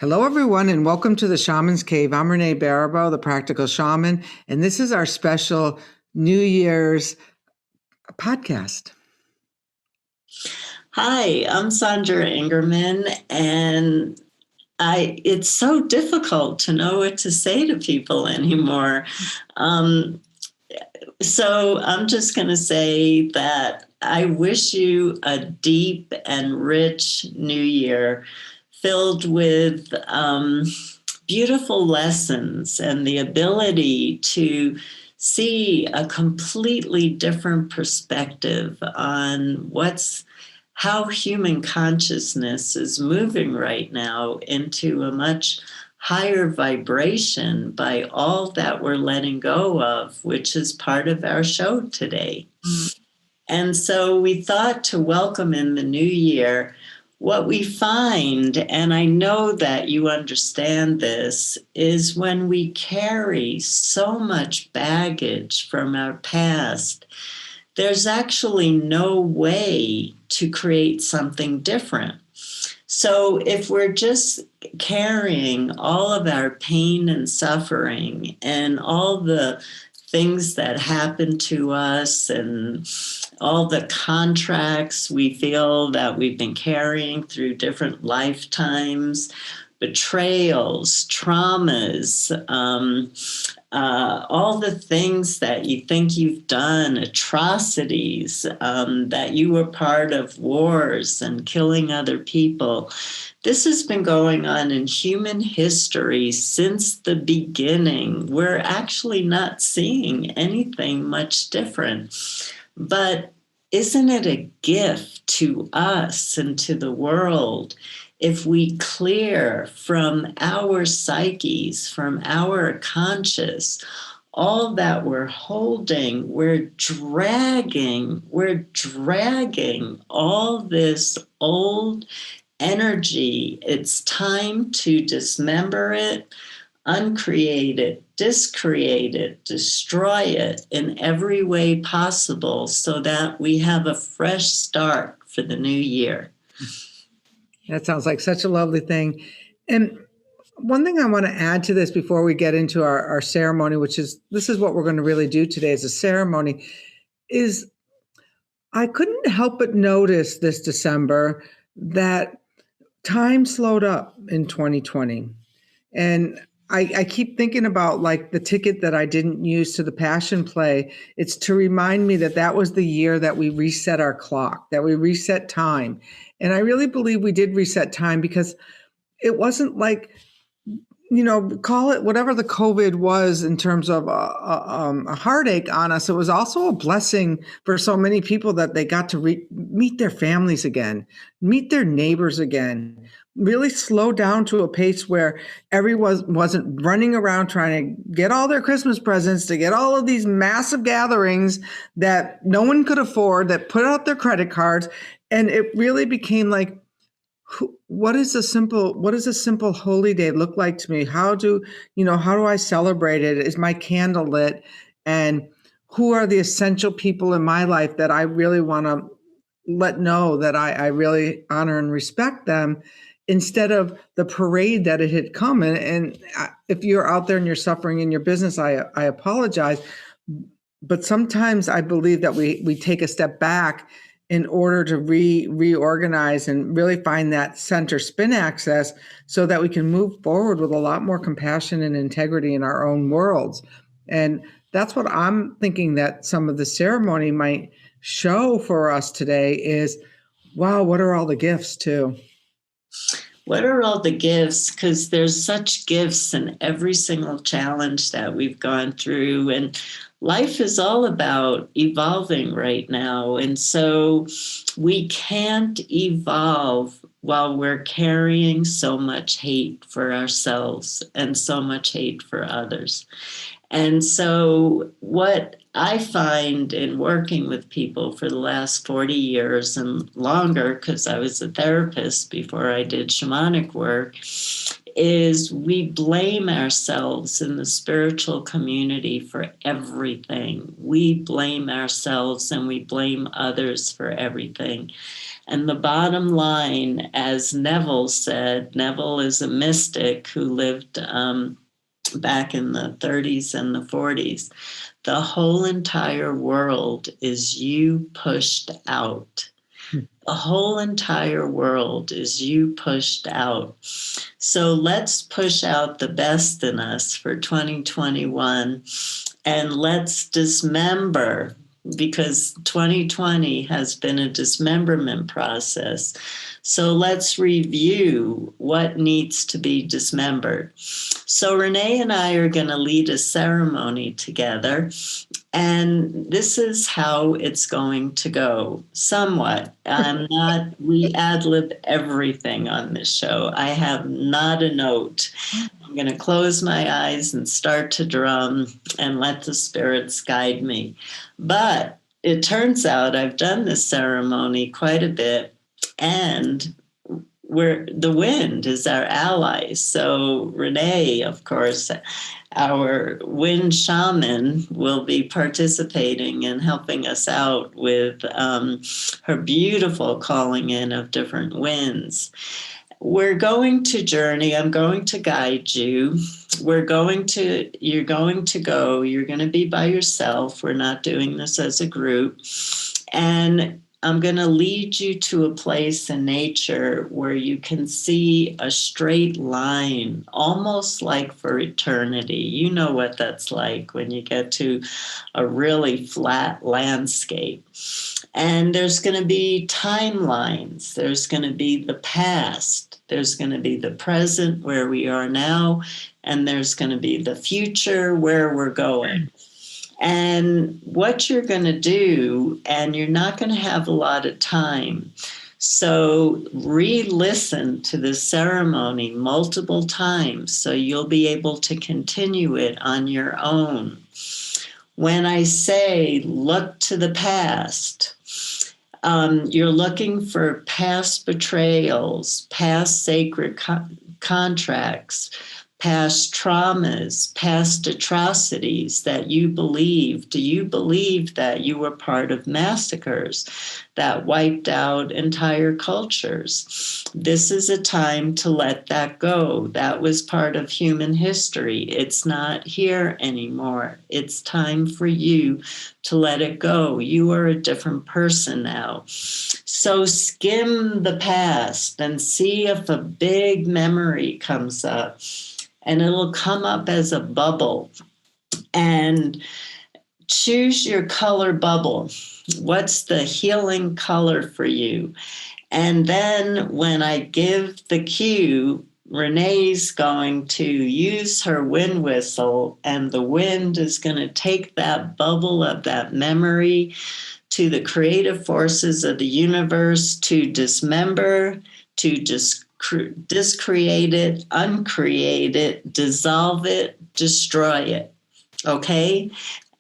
Hello, everyone, and welcome to the Shaman's Cave. I'm Renee Baribeau, the Practical Shaman, and this is our special New Year's podcast. Hi, I'm Sandra Ingerman, and it's so difficult to know what to say to people anymore. So I'm just going to say that I wish you a deep and rich new year filled with beautiful lessons and the ability to see a completely different perspective on how human consciousness is moving right now into a much higher vibration by all that we're letting go of, which is part of our show today. And so we thought to welcome in the new year. What we find, and I know that you understand this, is when we carry so much baggage from our past, there's actually no way to create something different. So if we're just carrying all of our pain and suffering and all the things that happen to us and all the contracts we feel that we've been carrying through different lifetimes, betrayals, traumas, all the things that you think you've done, atrocities, that you were part of wars and killing other people. This has been going on in human history since the beginning. We're actually not seeing anything much different. But isn't it a gift to us and to the world if we clear from our psyches, from our conscious, all that we're holding, we're dragging all this old energy. It's time to dismember it, uncreate it, discreate it, destroy it in every way possible so that we have a fresh start for the new year. That sounds like such a lovely thing. And one thing I want to add to this before we get into our ceremony, this is what we're going to really do today as a ceremony, is I couldn't help but notice this December that time slowed up in 2020. And I keep thinking about like the ticket that I didn't use to the Passion Play. It's to remind me that was the year that we reset our clock, that we reset time. And I really believe we did reset time because it wasn't like, call it whatever the COVID was in terms of a heartache on us. It was also a blessing for so many people that they got to meet their families again, meet their neighbors again, really slow down to a pace where everyone wasn't running around trying to get all their Christmas presents, to get all of these massive gatherings that no one could afford, that put out their credit cards. And it really became like, what does a simple holy day look like to me? How do I celebrate it? Is my candle lit? And who are the essential people in my life that I really want to let know that I really honor and respect them, instead of the parade that it had come. And if you're out there and you're suffering in your business, I apologize. But sometimes I believe that we take a step back in order to reorganize and really find that center spin access so that we can move forward with a lot more compassion and integrity in our own worlds. And that's what I'm thinking that some of the ceremony might show for us today is, wow, what are all the gifts too? What are all the gifts? Because there's such gifts in every single challenge that we've gone through. And life is all about evolving right now. And so we can't evolve while we're carrying so much hate for ourselves and so much hate for others. And so what I find in working with people for the last 40 years and longer, because I was a therapist before I did shamanic work, is we blame ourselves in the spiritual community for everything. We blame ourselves and we blame others for everything. And the bottom line, as Neville said, Neville is a mystic who lived back in the 30s and the 40s. The whole entire world is you pushed out. The whole entire world is you pushed out. So let's push out the best in us for 2021, and let's dismember, because 2020 has been a dismemberment process. So let's review what needs to be dismembered. So Renee and I are going to lead a ceremony together. And this is how it's going to go, somewhat. We ad-lib everything on this show. I have not a note. I'm going to close my eyes and start to drum and let the spirits guide me. But it turns out I've done this ceremony quite a bit, and the wind is our ally. So Renee, of course, our wind shaman, will be participating and helping us out with her beautiful calling in of different winds. We're going to journey. I'm going to guide you. You're going to go. You're going to be by yourself. We're not doing this as a group. And I'm going to lead you to a place in nature where you can see a straight line, almost like for eternity. You know what that's like when you get to a really flat landscape. And there's going to be timelines. There's going to be the past. There's going to be the present, where we are now. And there's going to be the future, where we're going. And what you're going to do, and you're not going to have a lot of time, so re-listen to the ceremony multiple times so you'll be able to continue it on your own. When I say look to the past, you're looking for past betrayals, past sacred contracts, past traumas, past atrocities that you believe. Do you believe that you were part of massacres that wiped out entire cultures? This is a time to let that go. That was part of human history. It's not here anymore. It's time for you to let it go. You are a different person now. So skim the past and see if a big memory comes up. And it'll come up as a bubble. And choose your color bubble. What's the healing color for you? And then when I give the cue, Renee's going to use her wind whistle, and the wind is going to take that bubble of that memory to the creative forces of the universe to dismember, to discreate it, uncreate it, dissolve it, destroy it. Okay?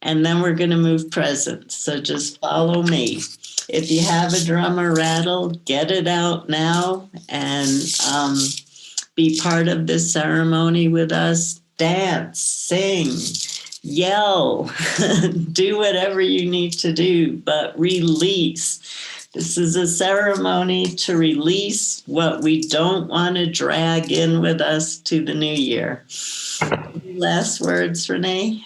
And then we're going to move present. So just follow me. If you have a drum or rattle, get it out now and be part of this ceremony with us. Dance, sing, yell, do whatever you need to do, but release. This is a ceremony to release what we don't want to drag in with us to the new year. Last words, Renee?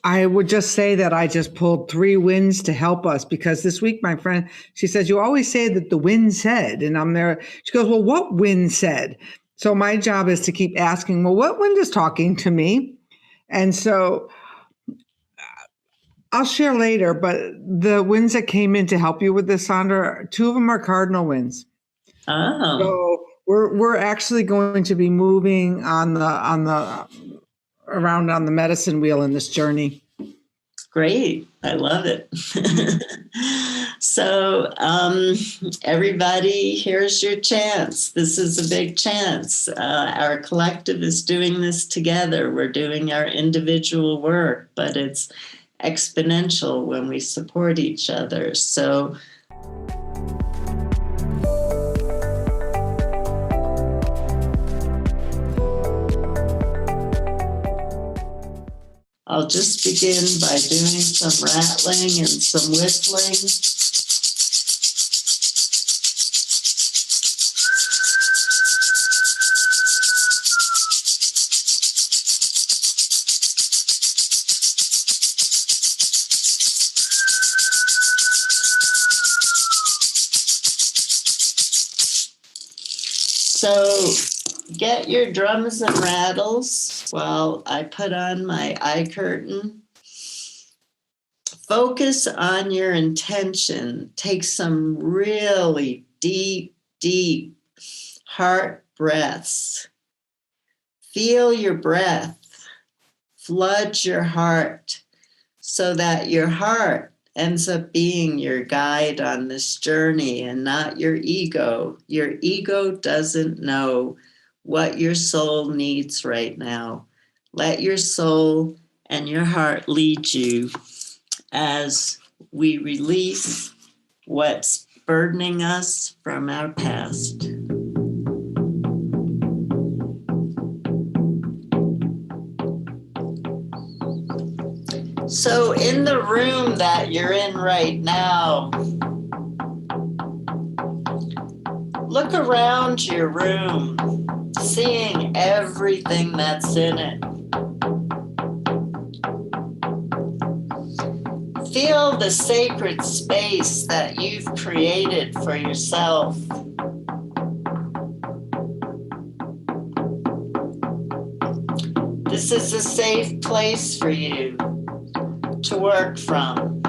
I would just say that I just pulled 3 winds to help us, because this week, my friend, she says, you always say that the wind said, and I'm there. She goes, well, what wind said? So my job is to keep asking, well, what wind is talking to me? And so I'll share later, but the winds that came in to help you with this, Sandra, 2 of them are cardinal winds. Oh. So we're actually going to be moving around on the medicine wheel in this journey. Great. I love it. So everybody, here's your chance. This is a big chance. Our collective is doing this together. We're doing our individual work, but it's exponential when we support each other. So I'll just begin by doing some rattling and some whistling. So get your drums and rattles while I put on my eye curtain. Focus on your intention. Take some really deep, deep heart breaths. Feel your breath. Flood your heart so that your heart ends up being your guide on this journey and not your ego. Your ego doesn't know what your soul needs right now. Let your soul and your heart lead you as we release what's burdening us from our past. So in the room that you're in right now, look around your room, seeing everything that's in it. Feel the sacred space that you've created for yourself. This is a safe place for you to work from.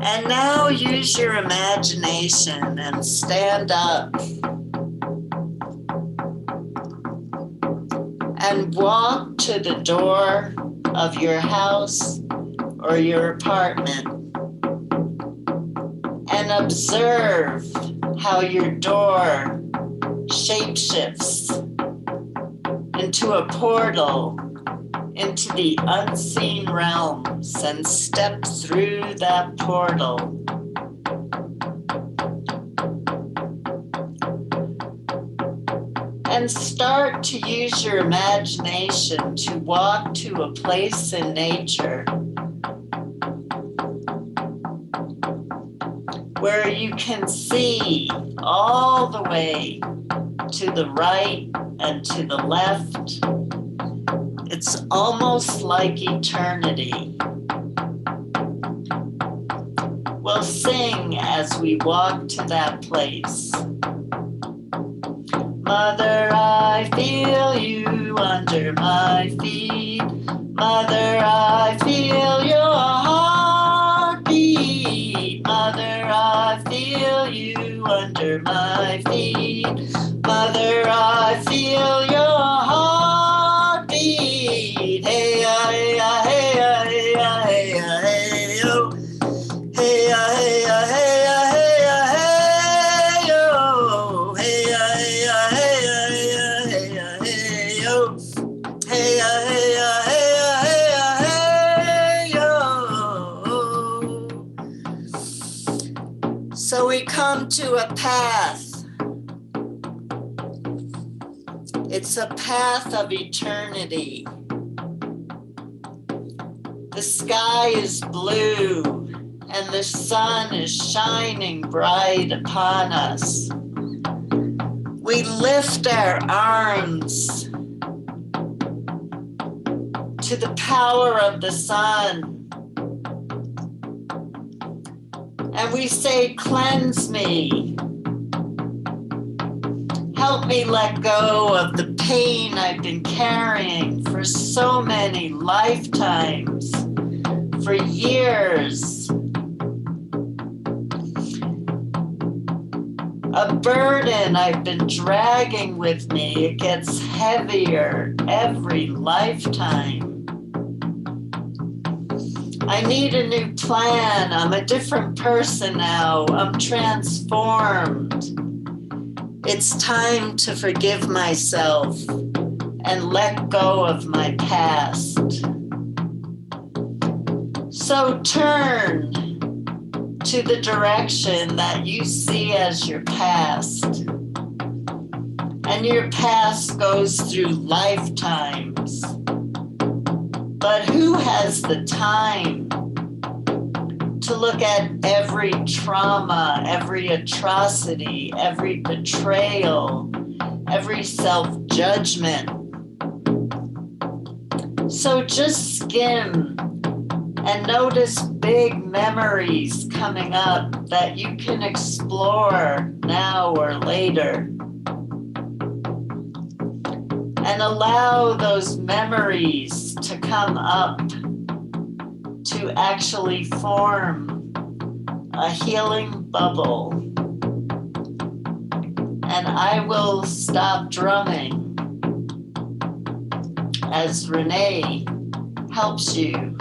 And now use your imagination and stand up and walk to the door of your house or your apartment and observe how your door shapeshifts into a portal into the unseen realms and step through that portal. And start to use your imagination to walk to a place in nature where you can see all the way to the right and to the left. It's almost like eternity. We'll sing as we walk to that place. Mother, I feel you under my feet. Mother, I feel your heartbeat. Mother, I feel you under my feet. Mother, I feel your heartbeat. Hey, hey, hey, hey, hey, hey, oh. Hey, hey, hey, hey, hey, oh. Hey, hey, hey, hey, hey, oh. Hey, hey, hey, hey, oh. So we come to a path. It's a path of eternity. The sky is blue and the sun is shining bright upon us. We lift our arms to the power of the sun. And we say, cleanse me. Help me let go of the pain I've been carrying for so many lifetimes, for years. A burden I've been dragging with me. It gets heavier every lifetime. I need a new plan. I'm a different person now. I'm transformed. It's time to forgive myself and let go of my past. So turn to the direction that you see as your past. And your past goes through lifetimes. But who has the time to look at every trauma, every atrocity, every betrayal, every self-judgment? So just skim and notice big memories coming up that you can explore now or later. And allow those memories to come up to actually form a healing bubble. And I will stop drumming as Renee helps you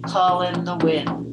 call in the wind.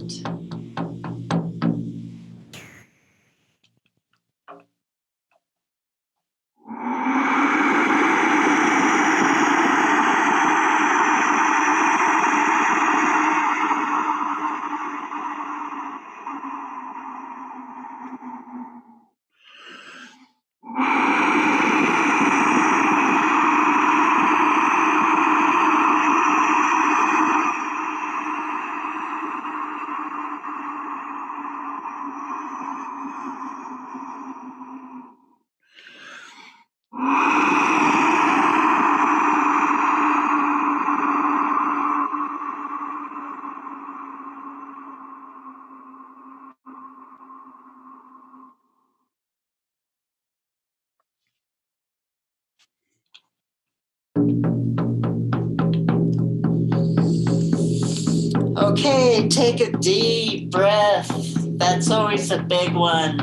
Okay, take a deep breath. That's always a big one.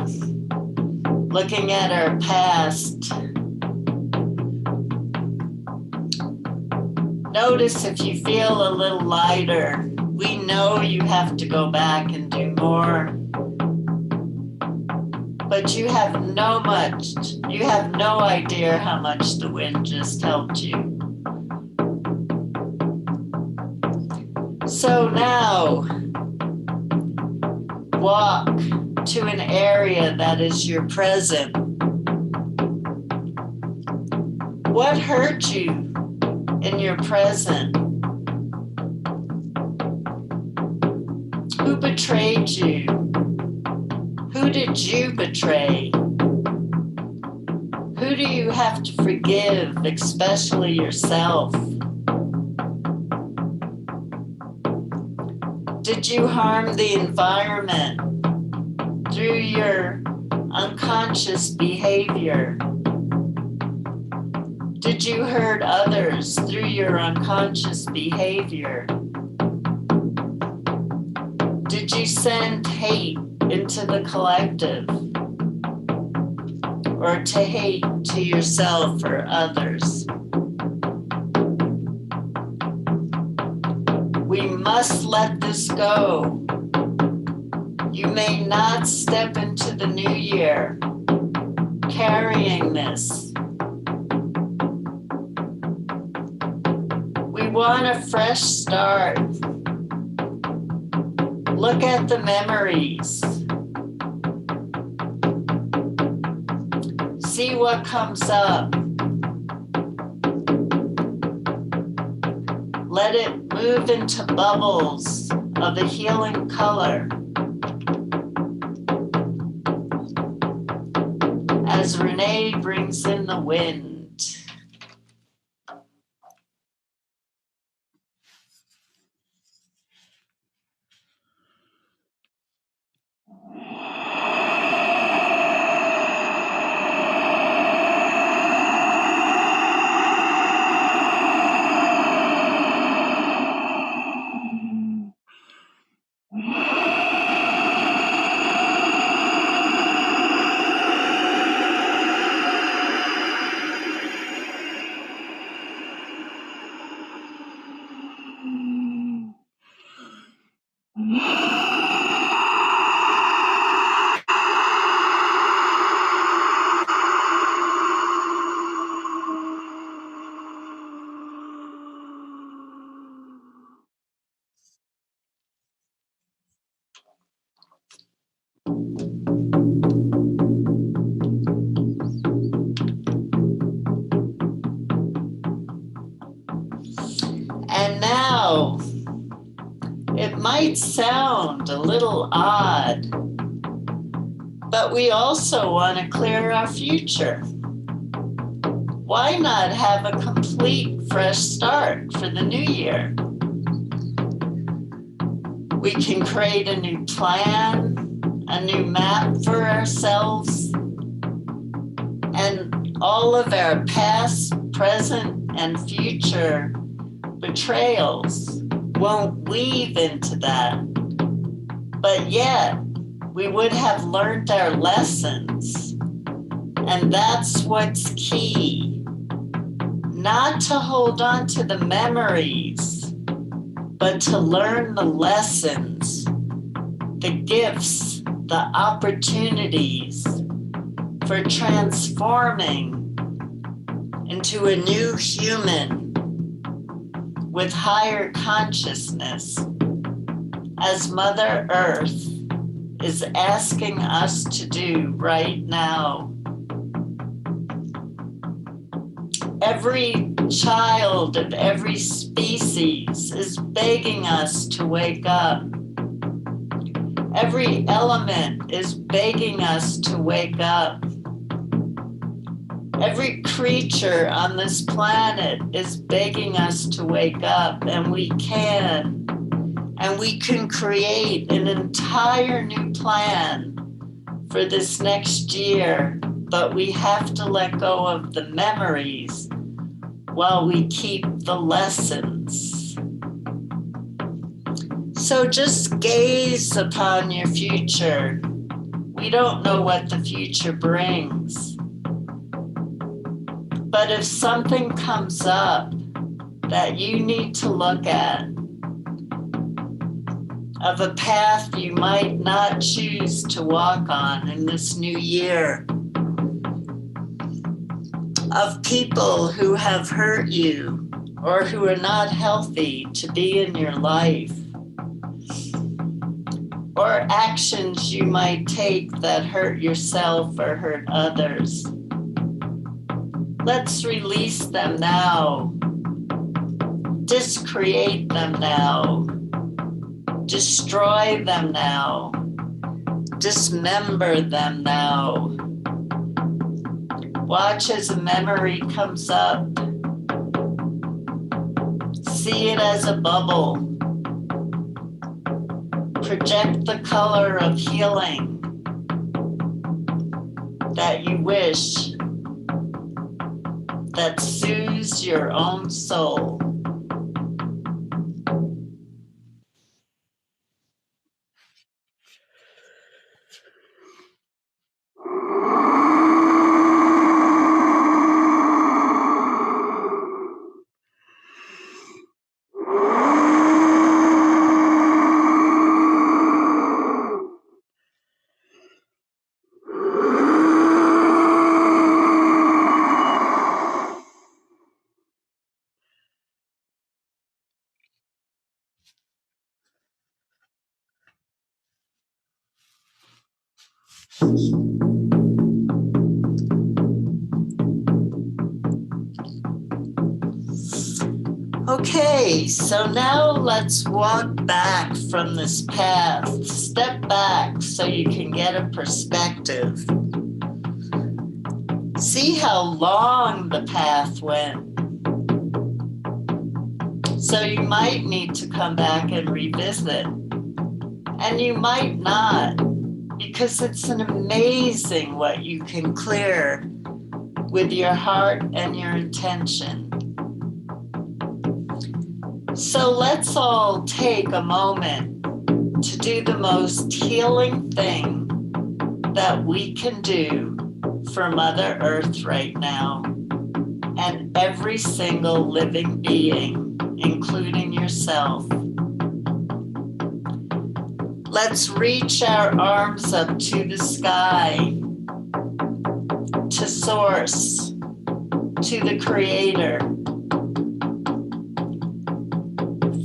Looking at our past. Notice if you feel a little lighter. We know you have to go back and do more. But you have no idea how much the wind just helped you. So now, walk to an area that is your present. What hurt you in your present? Who betrayed you? Who did you betray? Who do you have to forgive, especially yourself? Did you harm the environment through your unconscious behavior? Did you hurt others through your unconscious behavior? Did you send hate into the collective? Or to hate to yourself or others? We must let this go. You may not step into the new year carrying this. We want a fresh start. Look at the memories. See what comes up. Let it move into bubbles of a healing color. As Renee brings in the wind. And now, it might sound a little odd, but we also want to clear our future. Why not have a complete fresh start for the new year? We can create a new plan, a new map for ourselves, and all of our past, present, and future betrayals won't weave into that. But yet, we would have learned our lessons. And that's what's key. Not to hold on to the memories, but to learn the lessons, the gifts, the opportunities for transforming into a new human with higher consciousness, as Mother Earth is asking us to do right now. Every child of every species is begging us to wake up. Every element is begging us to wake up. Every creature on this planet is begging us to wake up, and we can. And we can create an entire new plan for this next year, but we have to let go of the memories while we keep the lessons. So just gaze upon your future. We don't know what the future brings. But if something comes up that you need to look at, of a path you might not choose to walk on in this new year, of people who have hurt you or who are not healthy to be in your life, or actions you might take that hurt yourself or hurt others. Let's release them now. Discreate them now. Destroy them now. Dismember them now. Watch as a memory comes up. See it as a bubble. Project the color of healing that you wish, that soothes your own soul. Okay, so now let's walk back from this path. Step back so you can get a perspective. See how long the path went. So you might need to come back and revisit. And you might not, because it's an amazing what you can clear with your heart and your intention. So let's all take a moment to do the most healing thing that we can do for Mother Earth right now, and every single living being, including yourself. Let's reach our arms up to the sky, to Source, to the Creator.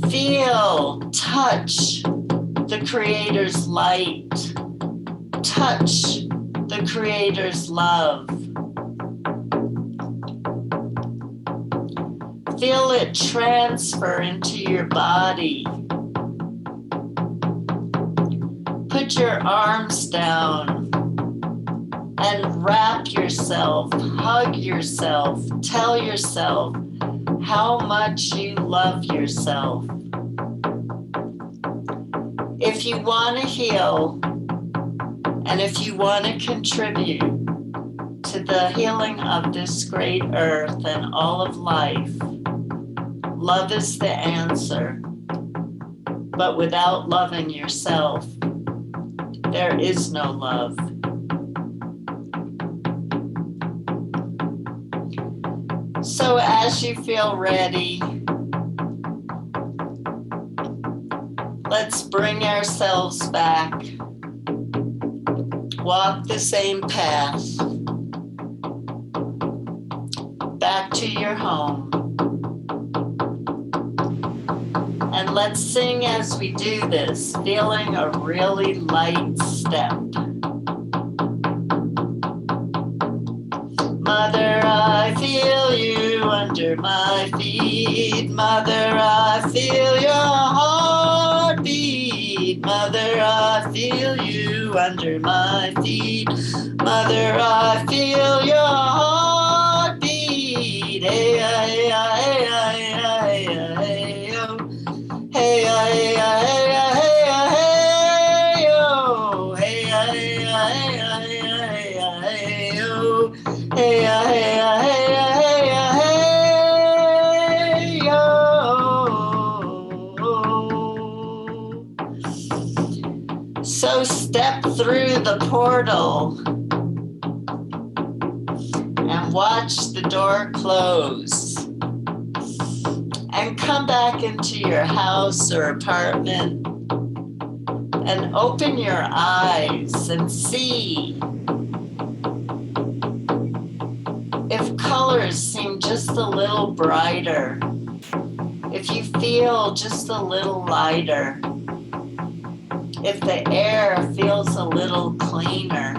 Feel, touch the Creator's light. Touch the Creator's love. Feel it transfer into your body. Put your arms down and wrap yourself, hug yourself, tell yourself how much you love yourself. If you want to heal, and if you want to contribute to the healing of this great earth and all of life, love is the answer. But without loving yourself, there is no love. So as you feel ready, let's bring ourselves back. Walk the same path back to your home. And let's sing as we do this, feeling a really light step. Mother, I feel you under my feet. Mother, I feel your heartbeat. Mother, I feel you under my feet. Mother, I feel your heartbeat. Hey, hey, hey, hey, hey, hey, oh. Hey, hey, hey, hey, hey, oh. Hey, hey, hey, hey, hey, oh. Hey, hey, hey, hey, hey, oh. So step through the portal and watch the door close. And come back into your house or apartment and open your eyes and see if colors seem just a little brighter, if you feel just a little lighter, if the air feels a little cleaner.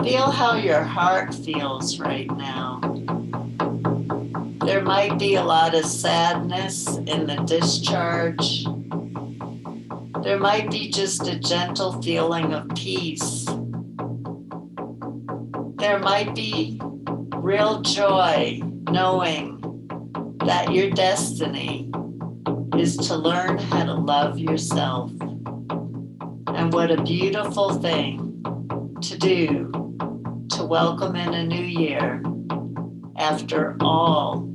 Feel how your heart feels right now. There might be a lot of sadness in the discharge. There might be just a gentle feeling of peace. There might be real joy knowing that your destiny is to learn how to love yourself. And what a beautiful thing to do to welcome in a new year after all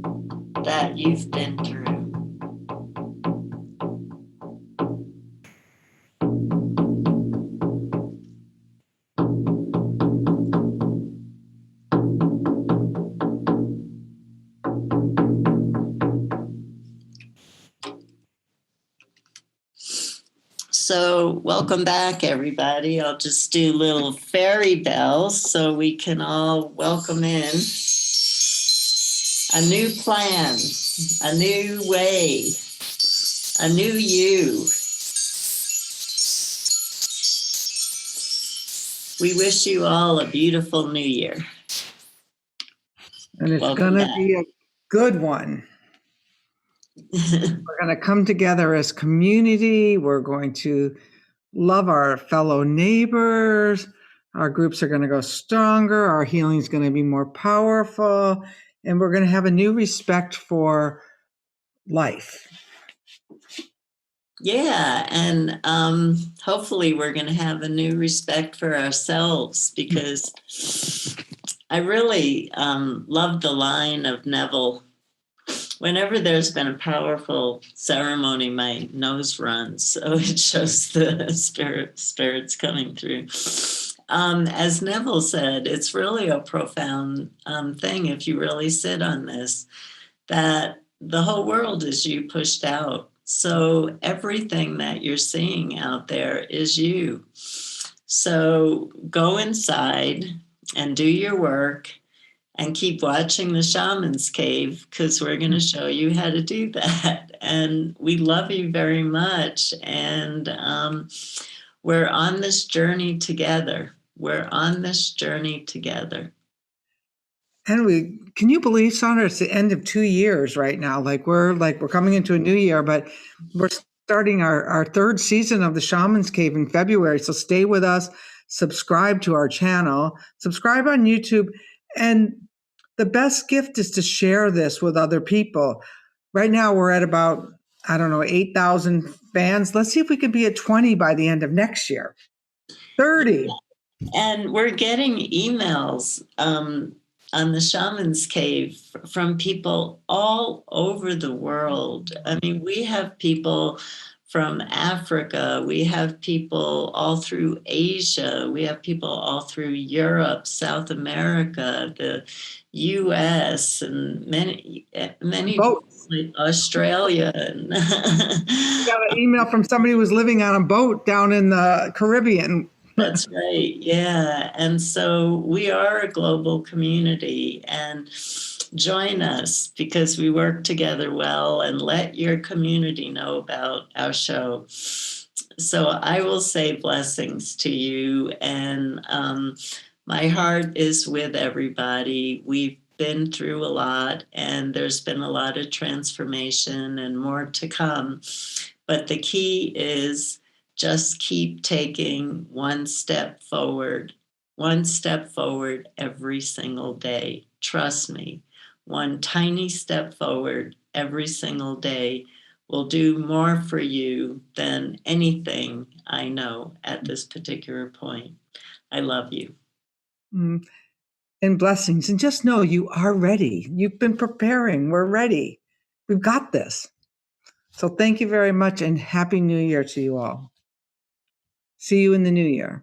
that you've been through. So welcome back, everybody. I'll just do little fairy bells so we can all welcome in a new plan, a new way, a new you. We wish you all a beautiful new year. And it's going to be a good one. We're going to come together as community. We're going to love our fellow neighbors. Our groups are going to go stronger. Our healing is going to be more powerful. And we're going to have a new respect for life. Yeah, and hopefully we're going to have a new respect for ourselves, because I really love the line of Neville. Whenever there's been a powerful ceremony, my nose runs, so it shows the spirits coming through. As Neville said, it's really a profound thing if you really sit on this, that the whole world is you pushed out. So everything that you're seeing out there is you. So go inside and do your work and keep watching the Shaman's Cave, because we're going to show you how to do that. And we love you very much. And we're on this journey together. We're on this journey together. And can you believe, Sandra, it's the end of 2 years right now. We're coming into a new year, but we're starting our third season of the Shaman's Cave in February. So stay with us, subscribe to our channel, subscribe on YouTube. And the best gift is to share this with other people. Right now, we're at about I don't know, 8,000 fans. Let's see if we can be at 20 by the end of next year. 30. And we're getting emails on the Shaman's Cave from people all over the world. I mean, we have people from Africa, we have people all through Asia, we have people all through Europe, South America, the US, and many Boat. like Australia. And We got an email from somebody who was living on a boat down in the Caribbean. That's right. Yeah. And so we are a global community, and join us because we work together well, and let your community know about our show. So I will say blessings to you. And my heart is with everybody. We've been through a lot, and there's been a lot of transformation and more to come. But the key is just keep taking one step forward every single day. Trust me, one tiny step forward every single day will do more for you than anything I know at this particular point. I love you. And blessings. And just know you are ready. You've been preparing. We're ready. We've got this. So thank you very much, and Happy New Year to you all. See you in the new year.